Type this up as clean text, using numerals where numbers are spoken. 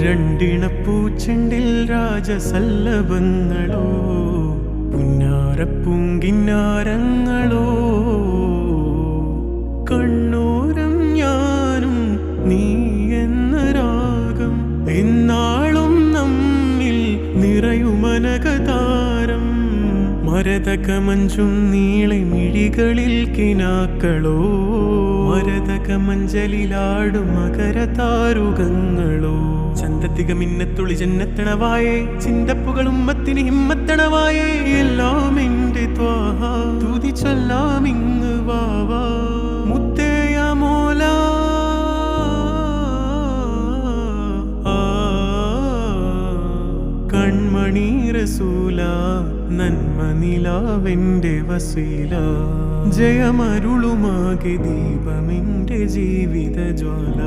രണ്ടിണപ്പൂച്ചെണ്ടിൽ രാജസല്ലഭങ്ങളോ പുന്നാരപ്പൂങ്കിന്നാരങ്ങളോ കണ്ണൂരം ഞാനും നീ എന്ന രാഗം എന്നാളും നമ്മിൽ നിറയുമനകതാരം മരതകമഞ്ചും നീളെ മിഴികളിൽ കിനാക്കളോ മരതകമഞ്ചലിലാടും മകരതാരുകങ്ങളോ ചന്തത്തിക മിന്നത്തുളി ജന്നത്തണവായേ ചിന്തപ്പുകളും മത്തിന് ഹിമ്മത്തണവായേ എല്ലാം എന്റെ ത്വാഹ തുതി ചൊല്ലാം ഇങ്ങ് വാവാ മുത്തേയ മോല കൺമണി റസൂല നന്മ നിലാവെന്റെ വസീല ജയമരുളുമാകെ ദീപമെന്റെ ജീവിത ജ്വാല